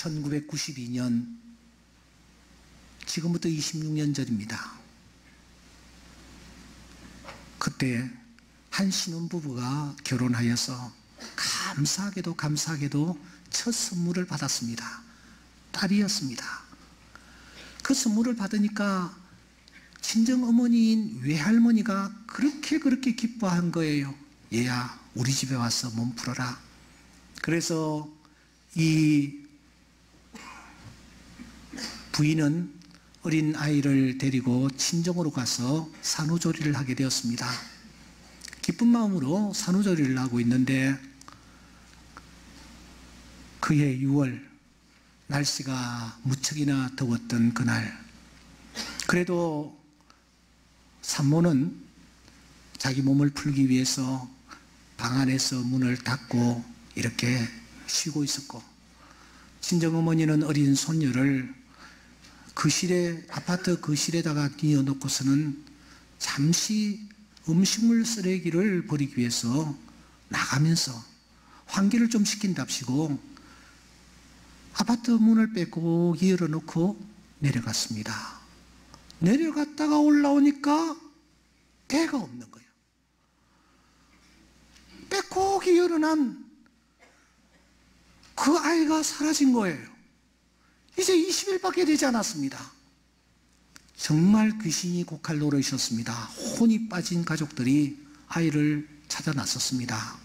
1992년, 지금부터 26년 전입니다. 그때 한 신혼부부가 결혼하여서 감사하게도 첫 선물을 받았습니다. 딸이었습니다. 그 선물을 받으니까 친정어머니인 외할머니가 그렇게 기뻐한 거예요. 얘야, 우리 집에 와서 몸 풀어라. 그래서 이 부인은 어린 아이를 데리고 친정으로 가서 산후조리를 하게 되었습니다. 기쁜 마음으로 산후조리를 하고 있는데 그해 6월, 날씨가 무척이나 더웠던 그날, 그래도 산모는 자기 몸을 풀기 위해서 방 안에서 문을 닫고 이렇게 쉬고 있었고, 친정어머니는 어린 손녀를 아파트 거실에다가 뉘어놓고서는 잠시 음식물 쓰레기를 버리기 위해서 나가면서 환기를 좀 시킨답시고 아파트 문을 빼고 열어놓고 내려갔습니다. 내려갔다가 올라오니까 배가 없는 거예요. 빼곡히 열어난 그 아이가 사라진 거예요. 이제 20일밖에 되지 않았습니다. 정말 귀신이 고칼 노릇이었습니다. 혼이 빠진 가족들이 아이를 찾아 나섰습니다.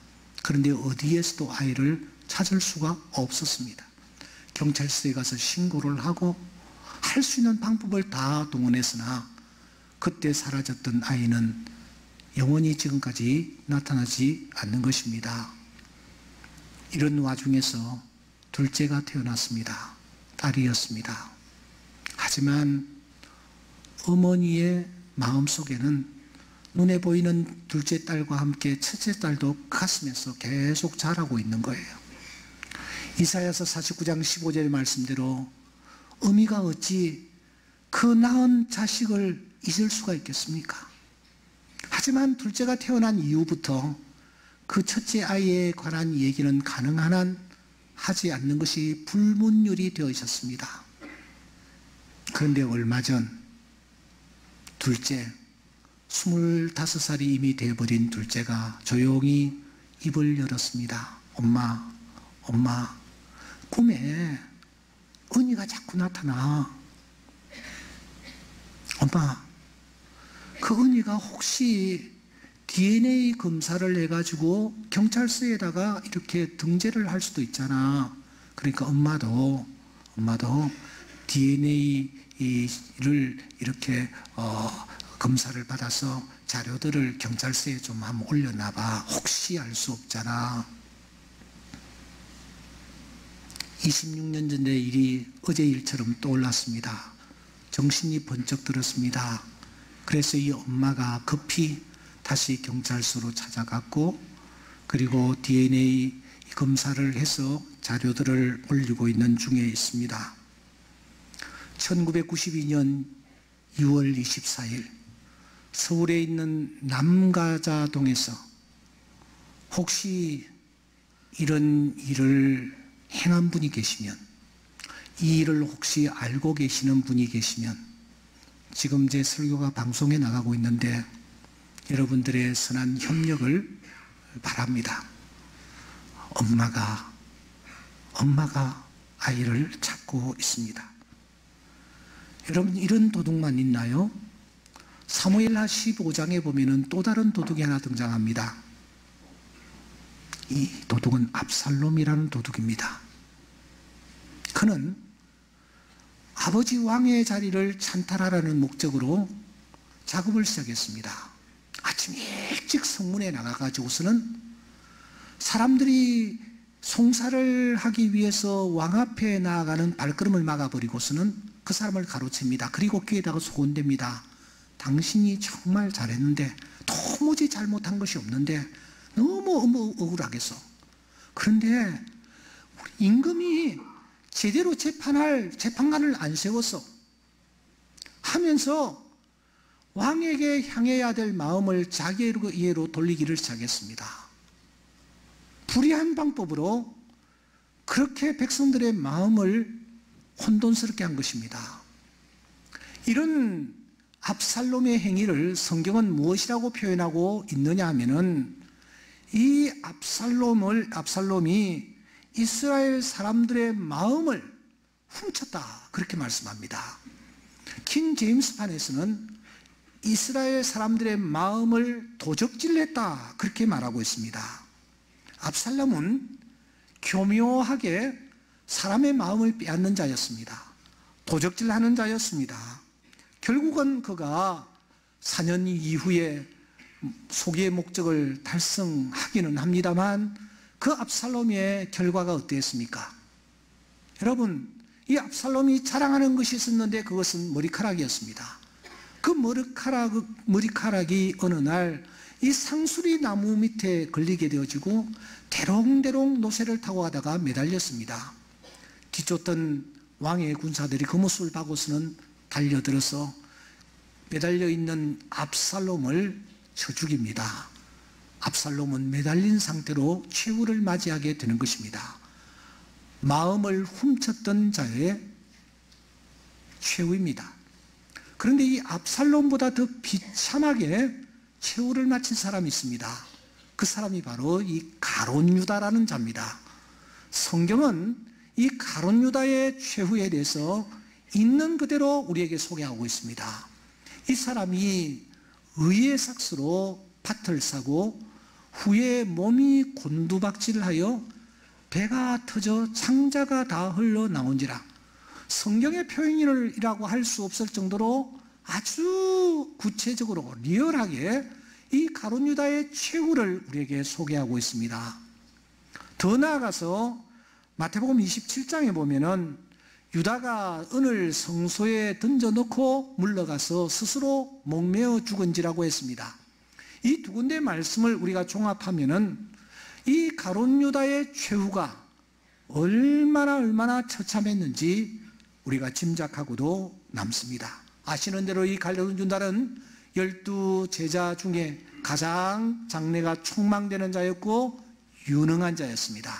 그런데 어디에서도 아이를 찾을 수가 없었습니다. 경찰서에 가서 신고를 하고 할 수 있는 방법을 다 동원했으나 그때 사라졌던 아이는 영원히 지금까지 나타나지 않는 것입니다. 이런 와중에서 둘째가 태어났습니다. 딸이었습니다. 하지만 어머니의 마음속에는 눈에 보이는 둘째 딸과 함께 첫째 딸도 가슴에서 계속 자라고 있는 거예요. 이사야서 49장 15절의 말씀대로 어미가 어찌 그 낳은 자식을 잊을 수가 있겠습니까? 하지만 둘째가 태어난 이후부터 그 첫째 아이에 관한 얘기는 가능한 한 하지 않는 것이 불문율이 되어 있었습니다. 그런데 얼마 전 둘째, 25살이 이미 되어버린 둘째가 조용히 입을 열었습니다. 엄마, 꿈에 은희가 자꾸 나타나. 엄마, 그 은희가 혹시 DNA 검사를 해가지고 경찰서에다가 이렇게 등재를 할 수도 있잖아. 그러니까 엄마도 DNA를 이렇게 검사를 받아서 자료들을 경찰서에 좀 한번 올려놔봐. 혹시 알 수 없잖아. 26년 전의 일이 어제 일처럼 떠올랐습니다. 정신이 번쩍 들었습니다. 그래서 이 엄마가 급히 다시 경찰서로 찾아갔고, 그리고 DNA 검사를 해서 자료들을 올리고 있는 중에 있습니다. 1992년 6월 24일 서울에 있는 남가자동에서 혹시 이런 일을 행한 분이 계시면, 이 일을 혹시 알고 계시는 분이 계시면, 지금 제 설교가 방송에 나가고 있는데 여러분들의 선한 협력을 바랍니다. 엄마가 아이를 찾고 있습니다. 여러분, 이런 도둑만 있나요? 사무엘하 15장에 보면은 또 다른 도둑이 하나 등장합니다. 이 도둑은 압살롬이라는 도둑입니다. 그는 아버지 왕의 자리를 찬탈하라는 목적으로 작업을 시작했습니다. 아침 일찍 성문에 나가가지고서는 사람들이 송사를 하기 위해서 왕 앞에 나아가는 발걸음을 막아버리고서는 그 사람을 가로챕니다. 그리고 귀에다가 소곤댑니다. 당신이 정말 잘했는데, 도무지 잘못한 것이 없는데 너무 억울하겠어. 그런데 우리 임금이 제대로 재판할 재판관을 안 세웠어 하면서 왕에게 향해야 될 마음을 자기에게로 돌리기를 시작했습니다. 불의한 방법으로 그렇게 백성들의 마음을 혼돈스럽게 한 것입니다. 이런 압살롬의 행위를 성경은 무엇이라고 표현하고 있느냐 하면은 이 압살롬이 이스라엘 사람들의 마음을 훔쳤다 그렇게 말씀합니다. 킹 제임스판에서는 이스라엘 사람들의 마음을 도적질했다 그렇게 말하고 있습니다. 압살롬은 교묘하게 사람의 마음을 빼앗는 자였습니다. 도적질하는 자였습니다. 결국은 그가 4년 이후에 소기의 목적을 달성하기는 합니다만 그 압살롬의 결과가 어땠습니까? 여러분, 이 압살롬이 자랑하는 것이 있었는데 그것은 머리카락이었습니다. 그 머리카락이 어느 날 이 상수리 나무 밑에 걸리게 되어지고 대롱대롱 노새를 타고 가다가 매달렸습니다. 뒤쫓던 왕의 군사들이 그 모습을 보고서는 달려들어서 매달려 있는 압살롬을 쳐 죽입니다. 압살롬은 매달린 상태로 최후를 맞이하게 되는 것입니다. 마음을 훔쳤던 자의 최후입니다. 그런데 이 압살롬보다 더 비참하게 최후를 마친 사람이 있습니다. 그 사람이 바로 이 가룟 유다라는 자입니다. 성경은 이 가룟 유다의 최후에 대해서 있는 그대로 우리에게 소개하고 있습니다. 이 사람이 의의 삭스로 밭을 사고 후에 몸이 곤두박질하여 배가 터져 창자가 다 흘러나온지라. 성경의 표현이라고 할 수 없을 정도로 아주 구체적으로 리얼하게 이 가룟 유다의 최후를 우리에게 소개하고 있습니다. 더 나아가서 마태복음 27장에 보면은 유다가 은을 성소에 던져놓고 물러가서 스스로 목매어 죽은지라고 했습니다. 이 두 군데 말씀을 우리가 종합하면은 이 가룟 유다의 최후가 얼마나 처참했는지 우리가 짐작하고도 남습니다. 아시는 대로 이 가룟 유다는 12제자 중에 가장 장래가 촉망되는 자였고 유능한 자였습니다.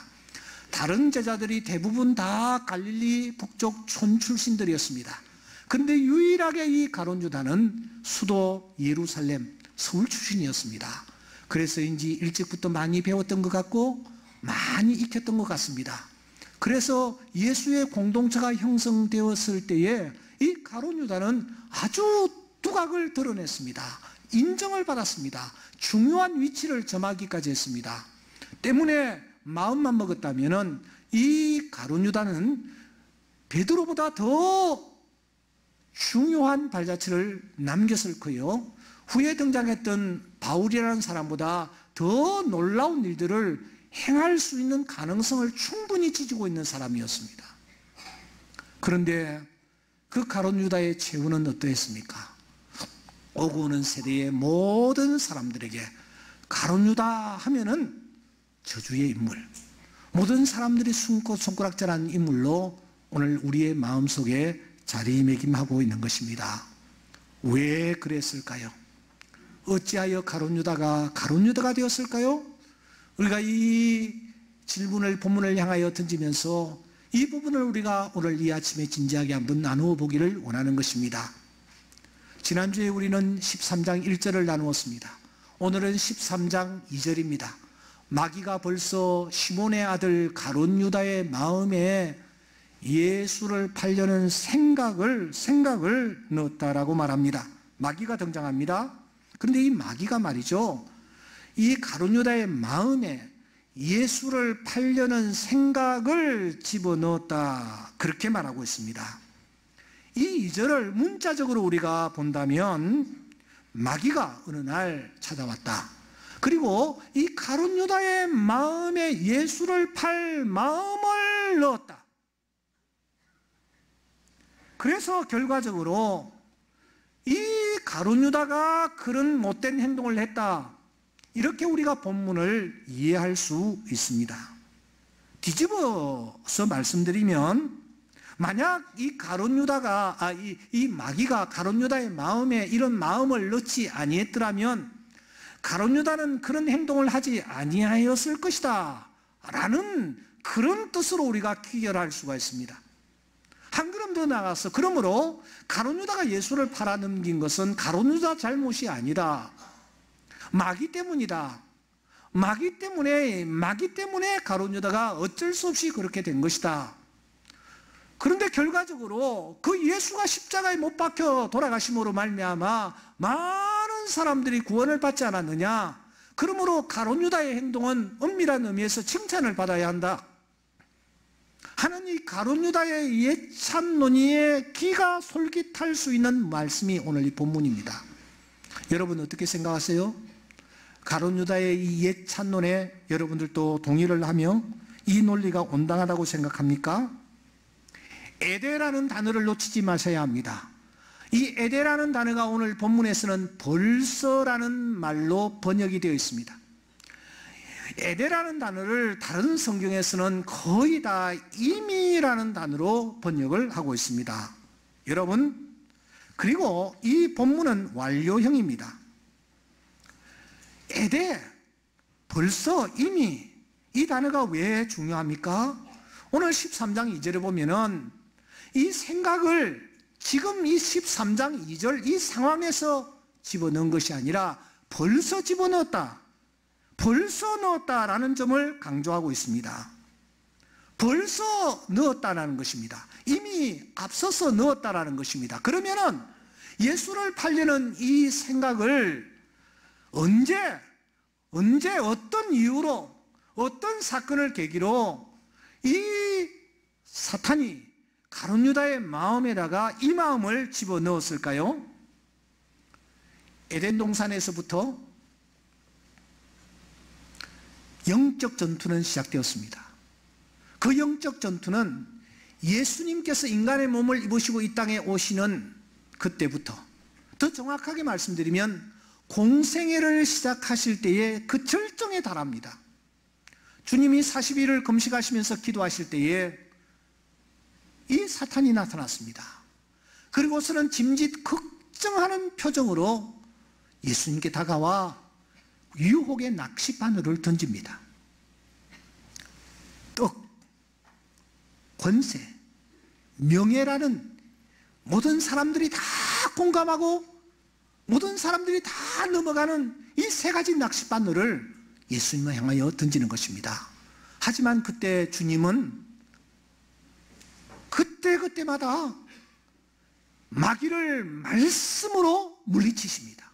다른 제자들이 대부분 다 갈릴리 북쪽 촌 출신들이었습니다. 그런데 유일하게 이 가룟 유다는 수도 예루살렘 서울 출신이었습니다. 그래서인지 일찍부터 많이 배웠던 것 같고 많이 익혔던 것 같습니다. 그래서 예수의 공동체가 형성되었을 때에 이 가룟 유다는 아주 두각을 드러냈습니다. 인정을 받았습니다. 중요한 위치를 점하기까지 했습니다. 때문에 마음만 먹었다면 이 가룟 유다는 베드로보다 더 중요한 발자취를 남겼을 거요. 후에 등장했던 바울이라는 사람보다 더 놀라운 일들을 행할 수 있는 가능성을 충분히 지지고 있는 사람이었습니다. 그런데 그 가룟 유다의 최후는 어떠했습니까? 오고 오는 세대의 모든 사람들에게 가룟 유다 하면은 저주의 인물, 모든 사람들이 숨고 손가락질하는 인물로 오늘 우리의 마음속에 자리매김하고 있는 것입니다. 왜 그랬을까요? 어찌하여 가룟 유다가 되었을까요? 우리가 이 질문을 본문을 향하여 던지면서 이 부분을 우리가 오늘 이 아침에 진지하게 한번 나누어 보기를 원하는 것입니다. 지난주에 우리는 13장 1절을 나누었습니다. 오늘은 13장 2절입니다. 마귀가 벌써 시몬의 아들 가룟 유다의 마음에 예수를 팔려는 생각을 넣었다라고 말합니다. 마귀가 등장합니다. 그런데 이 마귀가 말이죠, 이 가룟 유다의 마음에 예수를 팔려는 생각을 집어넣었다 그렇게 말하고 있습니다. 이 2절을 문자적으로 우리가 본다면 마귀가 어느 날 찾아왔다. 그리고 이 가룟 유다의 마음에 예수를 팔 마음을 넣었다. 그래서 결과적으로 이 가룟 유다가 그런 못된 행동을 했다. 이렇게 우리가 본문을 이해할 수 있습니다. 뒤집어서 말씀드리면 만약 이 가룟 유다가 이 마귀가 가룟 유다의 마음에 이런 마음을 넣지 아니했더라면 가룟 유다는 그런 행동을 하지 아니하였을 것이다 라는 그런 뜻으로 우리가 귀결할 수가 있습니다. 한 걸음 더 나가서 그러므로 가룟 유다가 예수를 팔아넘긴 것은 가룟 유다 잘못이 아니라 마귀 때문이다. 마귀 때문에 가룟 유다가 어쩔 수 없이 그렇게 된 것이다. 그런데 결과적으로 그 예수가 십자가에 못 박혀 돌아가심으로 말미암아 많은 사람들이 구원을 받지 않았느냐. 그러므로 가룟 유다의 행동은 엄밀한 의미에서 칭찬을 받아야 한다 하는 이 가룟 유다의 예찬 논의에 기가 솔깃할 수 있는 말씀이 오늘 이 본문입니다. 여러분 어떻게 생각하세요? 가룟 유다의 이 예찬론에 여러분들도 동의를 하며 이 논리가 온당하다고 생각합니까? 에데라는 단어를 놓치지 마셔야 합니다. 이 에데라는 단어가 오늘 본문에서는 벌써라는 말로 번역이 되어 있습니다. 에데라는 단어를 다른 성경에서는 거의 다 이미라는 단어로 번역을 하고 있습니다. 여러분, 그리고 이 본문은 완료형입니다. 에데, 벌써, 이미, 이 단어가 왜 중요합니까? 오늘 13장 2절에 보면은 이 생각을 지금 이 13장 2절 이 상황에서 집어넣은 것이 아니라 벌써 집어넣었다, 벌써 넣었다라는 점을 강조하고 있습니다. 벌써 넣었다라는 것입니다. 이미 앞서서 넣었다라는 것입니다. 그러면은 예수를 팔려는 이 생각을 언제 어떤 이유로 어떤 사건을 계기로 이 사탄이 가룟 유다의 마음에다가 이 마음을 집어넣었을까요? 에덴 동산에서부터 영적 전투는 시작되었습니다. 그 영적 전투는 예수님께서 인간의 몸을 입으시고 이 땅에 오시는 그때부터, 더 정확하게 말씀드리면 공생애를 시작하실 때에 그 절정에 달합니다. 주님이 40일을 금식하시면서 기도하실 때에 이 사탄이 나타났습니다. 그리고서는 짐짓 걱정하는 표정으로 예수님께 다가와 유혹의 낚싯바늘을 던집니다. 떡, 권세, 명예라는 모든 사람들이 다 공감하고 모든 사람들이 다 넘어가는 이 세 가지 낚싯바늘을 예수님을 향하여 던지는 것입니다. 하지만 그때 주님은 그때마다 마귀를 말씀으로 물리치십니다.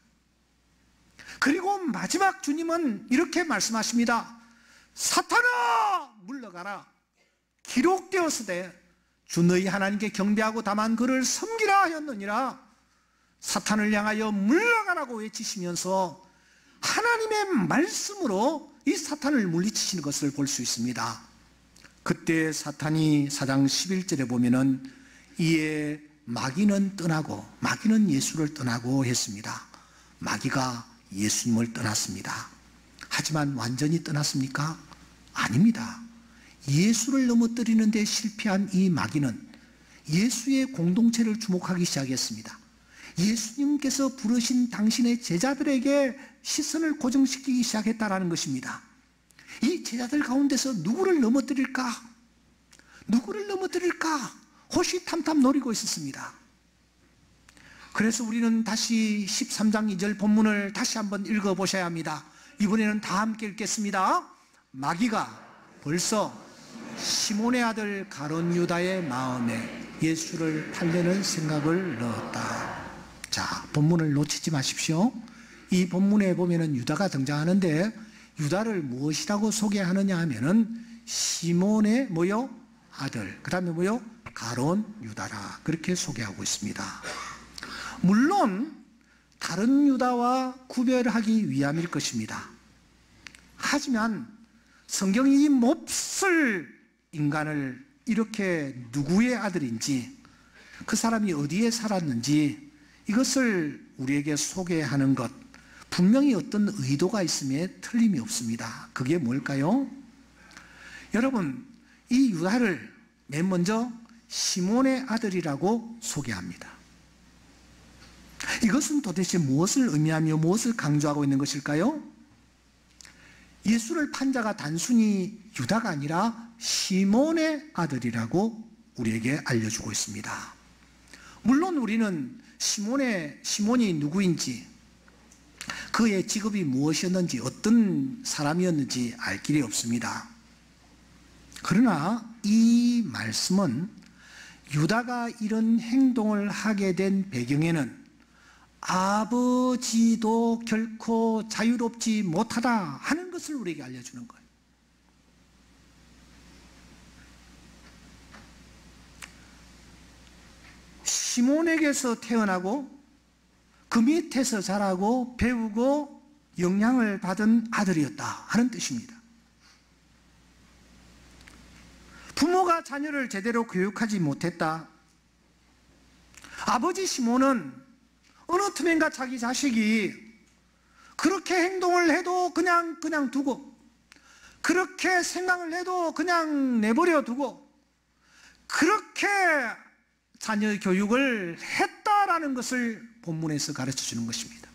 그리고 마지막 주님은 이렇게 말씀하십니다. 사탄아 물러가라. 기록되었으되 주 너희 하나님께 경배하고 다만 그를 섬기라 하였느니라. 사탄을 향하여 물러가라고 외치시면서 하나님의 말씀으로 이 사탄을 물리치시는 것을 볼 수 있습니다. 그때 사탄이 4장 11절에 보면은 이에 마귀는 떠나고, 마귀는 예수를 떠나고 했습니다. 마귀가 예수님을 떠났습니다. 하지만 완전히 떠났습니까? 아닙니다. 예수를 넘어뜨리는 데 실패한 이 마귀는 예수의 공동체를 주목하기 시작했습니다. 예수님께서 부르신 당신의 제자들에게 시선을 고정시키기 시작했다는 것입니다. 이 제자들 가운데서 누구를 넘어뜨릴까? 누구를 넘어뜨릴까? 호시탐탐 노리고 있었습니다. 그래서 우리는 다시 13장 2절 본문을 다시 한번 읽어보셔야 합니다. 이번에는 다 함께 읽겠습니다. 마귀가 벌써 시몬의 아들 가룟 유다의 마음에 예수를 팔려는 생각을 넣었다. 자, 본문을 놓치지 마십시오. 이 본문에 보면은 유다가 등장하는데 유다를 무엇이라고 소개하느냐 하면은 시몬의 뭐요? 아들. 그 다음에 뭐요? 가룟 유다라. 그렇게 소개하고 있습니다. 물론 다른 유다와 구별하기 위함일 것입니다. 하지만 성경이 이 몹쓸 인간을 이렇게 누구의 아들인지, 그 사람이 어디에 살았는지 이것을 우리에게 소개하는 것, 분명히 어떤 의도가 있음에 틀림이 없습니다. 그게 뭘까요? 여러분, 이 유다를 맨 먼저 시몬의 아들이라고 소개합니다. 이것은 도대체 무엇을 의미하며 무엇을 강조하고 있는 것일까요? 예수를 판 자가 단순히 유다가 아니라 시몬의 아들이라고 우리에게 알려주고 있습니다. 물론 우리는 시몬이 누구인지, 그의 직업이 무엇이었는지, 어떤 사람이었는지 알 길이 없습니다. 그러나 이 말씀은 유다가 이런 행동을 하게 된 배경에는 아버지도 결코 자유롭지 못하다 하는 것을 우리에게 알려주는 거예요. 시몬에게서 태어나고 그 밑에서 자라고 배우고 영향을 받은 아들이었다 하는 뜻입니다. 부모가 자녀를 제대로 교육하지 못했다. 아버지 시몬은 어느 틈엔가 자기 자식이 그렇게 행동을 해도 그냥 두고, 그렇게 생각을 해도 그냥 내버려 두고, 그렇게 자녀 교육을 했다라는 것을 본문에서 가르쳐 주는 것입니다.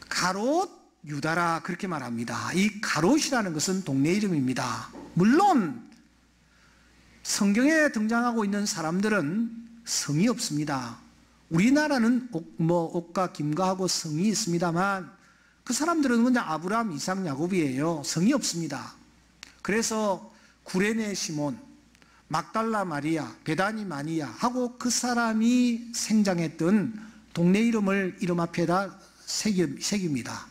가롯 유다라 그렇게 말합니다. 이 가롯이라는 것은 동네 이름입니다. 물론 성경에 등장하고 있는 사람들은 성이 없습니다. 우리나라는 옥과 김가하고 성이 있습니다만 그 사람들은 그냥 아브라함, 이삭, 야곱이에요. 성이 없습니다. 그래서 구레네 시몬, 막달라 마리아, 베다니 마니아 하고 그 사람이 생장했던 동네 이름을 이름 앞에다 새깁니다.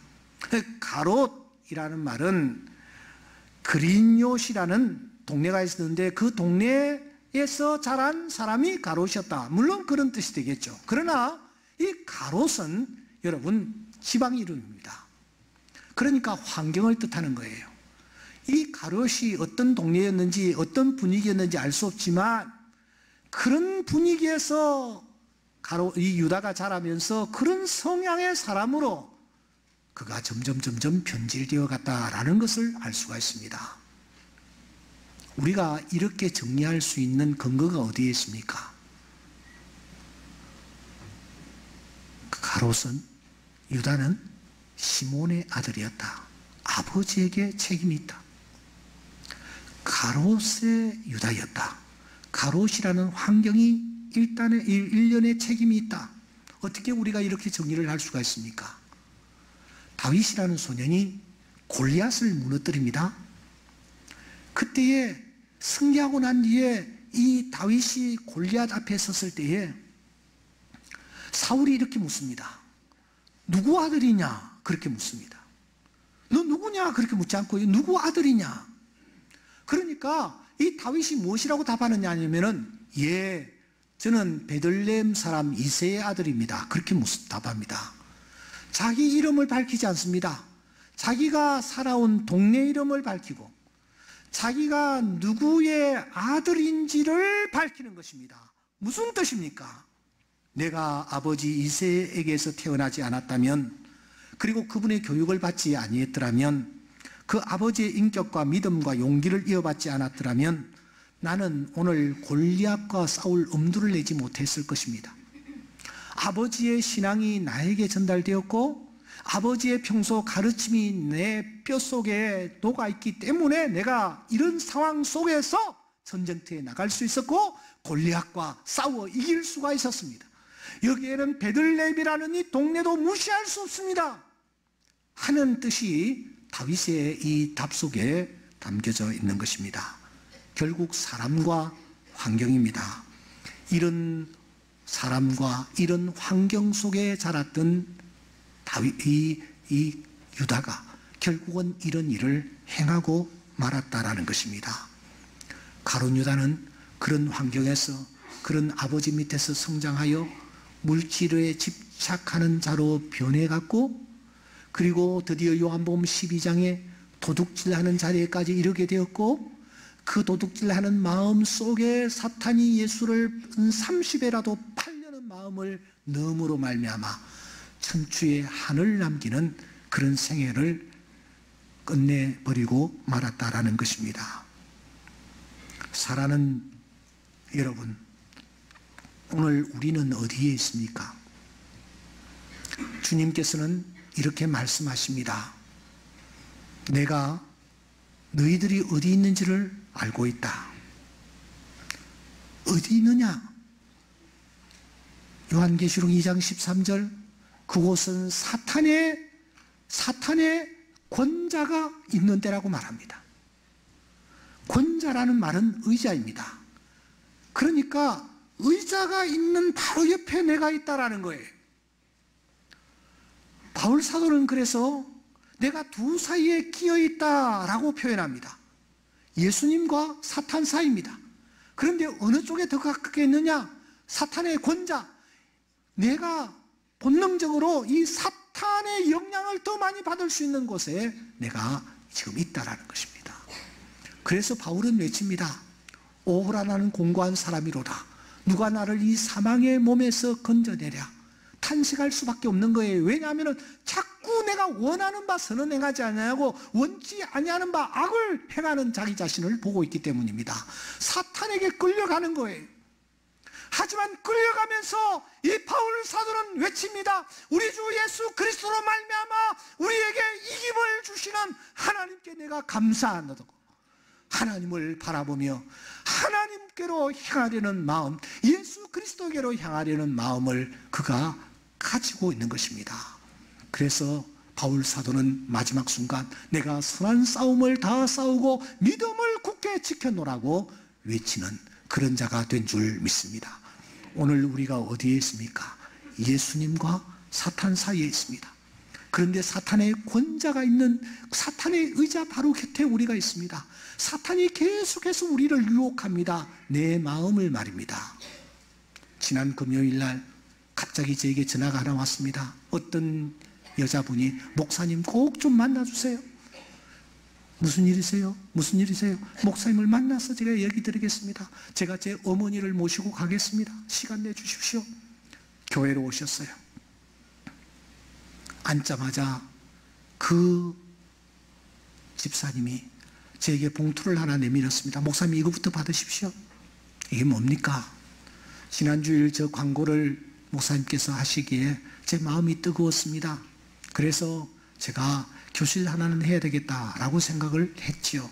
가롯이라는 말은 그린요시라는 동네가 있었는데 그 동네에서 자란 사람이 가롯이었다. 물론 그런 뜻이 되겠죠. 그러나 이 가롯은 여러분 지방 이름입니다. 그러니까 환경을 뜻하는 거예요. 이 가롯이 어떤 동네였는지 어떤 분위기였는지 알 수 없지만 그런 분위기에서 이 유다가 자라면서 그런 성향의 사람으로 그가 점점 변질되어 갔다라는 것을 알 수가 있습니다. 우리가 이렇게 정리할 수 있는 근거가 어디에 있습니까? 가롯은, 유다는 시몬의 아들이었다. 아버지에게 책임이 있다. 가롯의 유다였다. 가롯이라는 환경이 일련의 책임이 있다. 어떻게 우리가 이렇게 정리를 할 수가 있습니까? 다윗이라는 소년이 골리앗을 무너뜨립니다. 그때에 승리하고 난 뒤에 이 다윗이 골리앗 앞에 섰을 때에 사울이 이렇게 묻습니다. 누구 아들이냐? 그렇게 묻습니다. 너 누구냐? 그렇게 묻지 않고 누구 아들이냐? 그러니까 이 다윗이 무엇이라고 답하느냐 하면은 저는 베들레헴 사람 이새의 아들입니다. 그렇게 답합니다. 자기 이름을 밝히지 않습니다. 자기가 살아온 동네 이름을 밝히고 자기가 누구의 아들인지를 밝히는 것입니다. 무슨 뜻입니까? 내가 아버지 이새에게서 태어나지 않았다면, 그리고 그분의 교육을 받지 아니했더라면, 그 아버지의 인격과 믿음과 용기를 이어받지 않았더라면 나는 오늘 골리앗과 싸울 엄두를 내지 못했을 것입니다. 아버지의 신앙이 나에게 전달되었고 아버지의 평소 가르침이 내 뼛속에 녹아있기 때문에 내가 이런 상황 속에서 전쟁터에 나갈 수 있었고 골리앗과 싸워 이길 수가 있었습니다. 여기에는 베들레헴이라는 이 동네도 무시할 수 없습니다 하는 뜻이 다윗의 이 답 속에 담겨져 있는 것입니다. 결국 사람과 환경입니다. 이런 사람과 이런 환경 속에 자랐던 이 유다가 결국은 이런 일을 행하고 말았다라는 것입니다. 가룟 유다는 그런 환경에서, 그런 아버지 밑에서 성장하여 물질에 집착하는 자로 변해갔고, 그리고 드디어 요한복음 12장에 도둑질하는 자리에까지 이르게 되었고, 그 도둑질하는 마음 속에 사탄이 예수를 30배라도 팔려는 마음을 넣음으로 말미암아 천추의 한을 남기는 그런 생애를 끝내버리고 말았다라는 것입니다. 사랑하는 여러분, 오늘 우리는 어디에 있습니까? 주님께서는 이렇게 말씀하십니다. 내가 너희들이 어디 있는지를 알고 있다. 어디 있느냐? 요한계시록 2장 13절, 그곳은 사탄의 권자가 있는 데라고 말합니다. 권자라는 말은 의자입니다. 그러니까 의자가 있는 바로 옆에 내가 있다라는 거예요. 바울 사도는 그래서 내가 두 사이에 끼어 있다라고 표현합니다. 예수님과 사탄 사이입니다. 그런데 어느 쪽에 더 가깝게 있느냐? 사탄의 권자, 내가 본능적으로 이 사탄의 영향을 더 많이 받을 수 있는 곳에 내가 지금 있다라는 것입니다. 그래서 바울은 외칩니다. 오호라 나는 공고한 사람이로다. 누가 나를 이 사망의 몸에서 건져내랴. 탄식할 수밖에 없는 거예요. 왜냐하면 자꾸 내가 원하는 바 선은 행하지 아니하고 원치 아니하는 바 악을 행하는 자기 자신을 보고 있기 때문입니다. 사탄에게 끌려가는 거예요. 하지만 끌려가면서 이 바울 사도는 외칩니다. 우리 주 예수 그리스도로 말미암아 우리에게 이김을 주시는 하나님께 내가 감사하노라. 하나님을 바라보며 하나님께로 향하려는 마음, 예수 그리스도께로 향하려는 마음을 그가 가지고 있는 것입니다. 그래서 바울 사도는 마지막 순간 내가 선한 싸움을 다 싸우고 믿음을 굳게 지켜놓으라고 외치는 그런 자가 된 줄 믿습니다. 오늘 우리가 어디에 있습니까? 예수님과 사탄 사이에 있습니다. 그런데 사탄의 권자가 있는 사탄의 의자 바로 곁에 우리가 있습니다. 사탄이 계속해서 우리를 유혹합니다. 내 마음을 말입니다. 지난 금요일 날 갑자기 저에게 전화가 하나 왔습니다. 어떤 여자분이 목사님 꼭 좀 만나주세요. 무슨 일이세요? 무슨 일이세요? 목사님을 만나서 제가 얘기 드리겠습니다. 제가 제 어머니를 모시고 가겠습니다. 시간 내주십시오. 교회로 오셨어요. 앉자마자 그 집사님이 제게 봉투를 하나 내밀었습니다. 목사님 이거부터 받으십시오. 이게 뭡니까? 지난주일 저 광고를 목사님께서 하시기에 제 마음이 뜨거웠습니다. 그래서 제가 교실 하나는 해야 되겠다라고 생각을 했지요.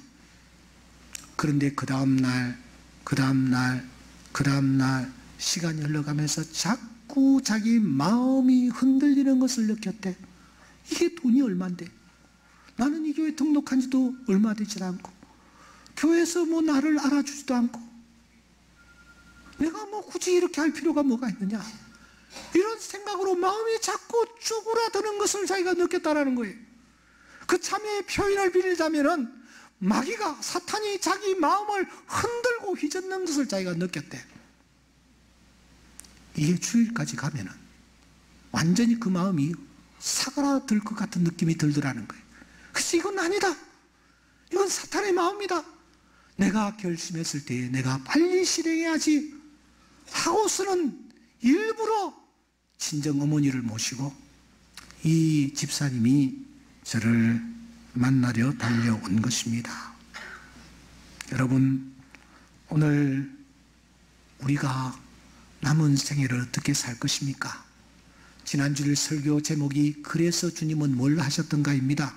그런데 그 다음날 시간이 흘러가면서 자꾸 자기 마음이 흔들리는 것을 느꼈대. 이게 돈이 얼만데? 나는 이 교회 등록한 지도 얼마 되지 않고 교회에서 뭐 나를 알아주지도 않고 내가 뭐 굳이 이렇게 할 필요가 뭐가 있느냐, 이런 생각으로 마음이 자꾸 쭈그라드는 것을 자기가 느꼈다라는 거예요. 그 참회의 표현을 빌리자면은 마귀가, 사탄이 자기 마음을 흔들고 휘젓는 것을 자기가 느꼈대. 이게 주일까지 가면은 완전히 그 마음이 사그라들 것 같은 느낌이 들더라는 거예요. 그래서 이건 아니다, 이건 사탄의 마음이다. 내가 결심했을 때에 내가 빨리 실행해야지 하고서는 일부러 친정 어머니를 모시고 이 집사님이 저를 만나려 달려온 것입니다. 여러분, 오늘 우리가 남은 생애를 어떻게 살 것입니까? 지난주일 설교 제목이 그래서 주님은 뭘 하셨던가입니다.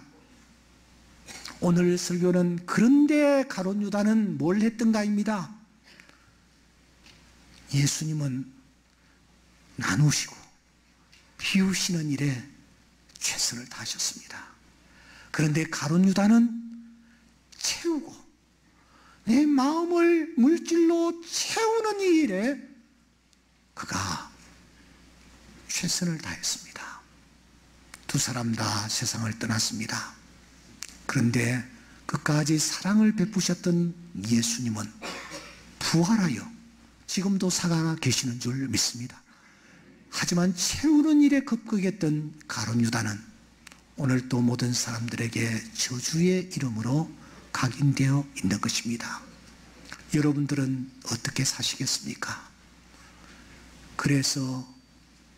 오늘 설교는 그런데 가룟 유다는 뭘 했던가입니다. 예수님은 나누시고 비우시는 일에 최선을 다하셨습니다. 그런데 가룟 유다는 채우고 내 마음을 물질로 채우는 이 일에 그가 최선을 다했습니다. 두 사람 다 세상을 떠났습니다. 그런데 끝까지 사랑을 베푸셨던 예수님은 부활하여 지금도 살아 계시는 줄 믿습니다. 하지만 채우는 일에 급급했던 가룟 유다는 오늘 또 모든 사람들에게 저주의 이름으로 각인되어 있는 것입니다. 여러분들은 어떻게 사시겠습니까? 그래서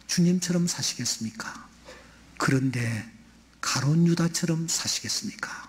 주님처럼 사시겠습니까? 그런데 가룟 유다처럼 사시겠습니까?